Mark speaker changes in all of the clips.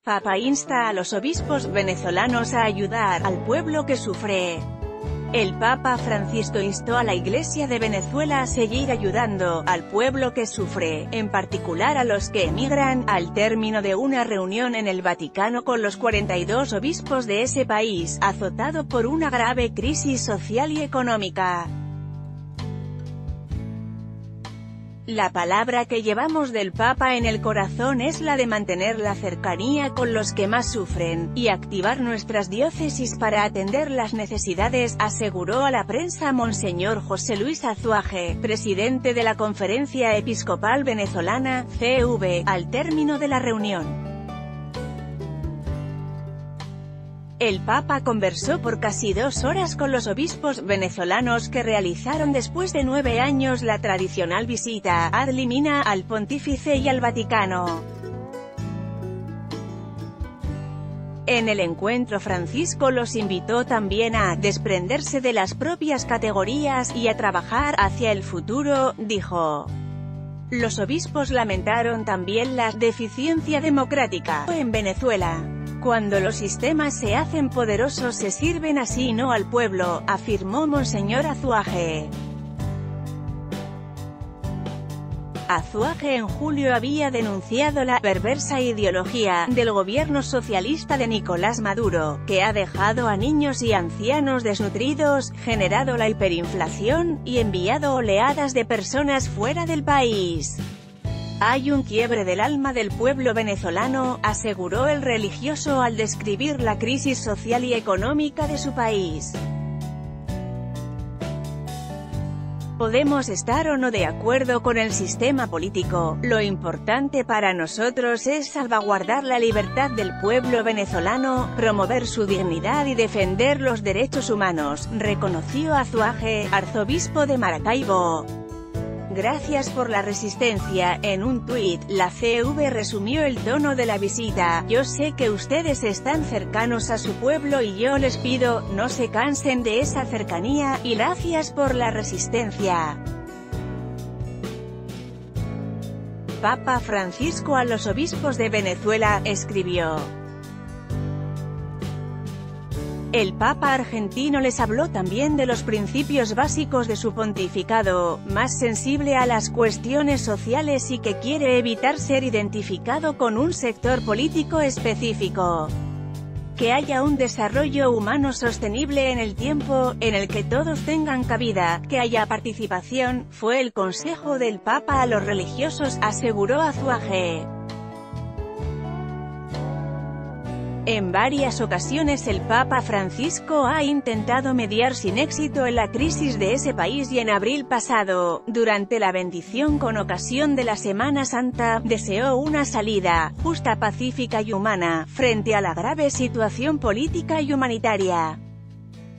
Speaker 1: Papa insta a los obispos venezolanos a ayudar al pueblo que sufre. El Papa Francisco instó a la Iglesia de Venezuela a seguir ayudando al pueblo que sufre, en particular a los que emigran, al término de una reunión en el Vaticano con los 42 obispos de ese país, azotado por una grave crisis social y económica. La palabra que llevamos del Papa en el corazón es la de mantener la cercanía con los que más sufren, y activar nuestras diócesis para atender las necesidades, aseguró a la prensa Monseñor José Luis Azuaje, presidente de la Conferencia Episcopal Venezolana, CV, al término de la reunión. El Papa conversó por casi 2 horas con los obispos venezolanos que realizaron después de 9 años la tradicional visita ad limina al Pontífice y al Vaticano. En el encuentro Francisco los invitó también a desprenderse de las propias categorías y a trabajar hacia el futuro, dijo. Los obispos lamentaron también la deficiencia democrática en Venezuela. Cuando los sistemas se hacen poderosos se sirven así no al pueblo, afirmó Monseñor Azuaje. Azuaje en julio había denunciado la perversa ideología del gobierno socialista de Nicolás Maduro, que ha dejado a niños y ancianos desnutridos, generado la hiperinflación, y enviado oleadas de personas fuera del país. Hay un quiebre del alma del pueblo venezolano, aseguró el religioso al describir la crisis social y económica de su país. Podemos estar o no de acuerdo con el sistema político, lo importante para nosotros es salvaguardar la libertad del pueblo venezolano, promover su dignidad y defender los derechos humanos, reconoció Azuaje, arzobispo de Maracaibo. Gracias por la resistencia. En un tuit, la CV resumió el tono de la visita. Yo sé que ustedes están cercanos a su pueblo y yo les pido, no se cansen de esa cercanía, y gracias por la resistencia. Papa Francisco a los obispos de Venezuela, escribió. El Papa argentino les habló también de los principios básicos de su pontificado, más sensible a las cuestiones sociales y que quiere evitar ser identificado con un sector político específico. Que haya un desarrollo humano sostenible en el tiempo, en el que todos tengan cabida, que haya participación, fue el consejo del Papa a los religiosos, aseguró Azuaje. En varias ocasiones el Papa Francisco ha intentado mediar sin éxito en la crisis de ese país y en abril pasado, durante la bendición con ocasión de la Semana Santa, deseó una salida justa, pacífica y humana, frente a la grave situación política y humanitaria.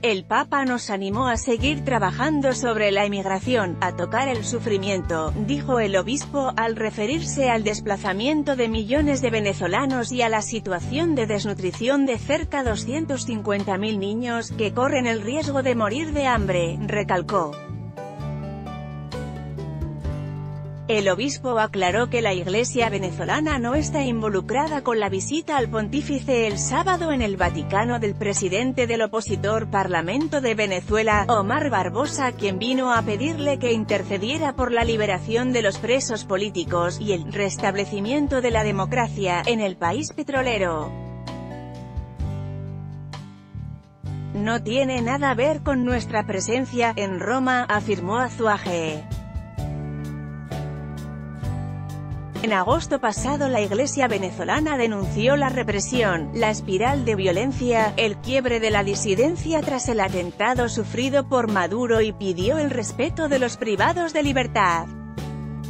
Speaker 1: El Papa nos animó a seguir trabajando sobre la emigración, a tocar el sufrimiento, dijo el obispo, al referirse al desplazamiento de millones de venezolanos y a la situación de desnutrición de cerca de 250.000 niños, que corren el riesgo de morir de hambre, recalcó. El obispo aclaró que la Iglesia venezolana no está involucrada con la visita al pontífice el sábado en el Vaticano del presidente del opositor Parlamento de Venezuela, Omar Barbosa, quien vino a pedirle que intercediera por la liberación de los presos políticos y el restablecimiento de la democracia en el país petrolero. No tiene nada a ver con nuestra presencia en Roma, afirmó Azuaje. En agosto pasado la Iglesia venezolana denunció la represión, la espiral de violencia, el quiebre de la disidencia tras el atentado sufrido por Maduro y pidió el respeto de los privados de libertad.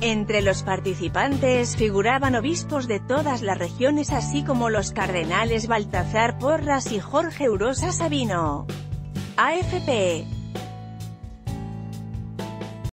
Speaker 1: Entre los participantes figuraban obispos de todas las regiones así como los cardenales Baltasar Porras y Jorge Urosa Sabino. AFP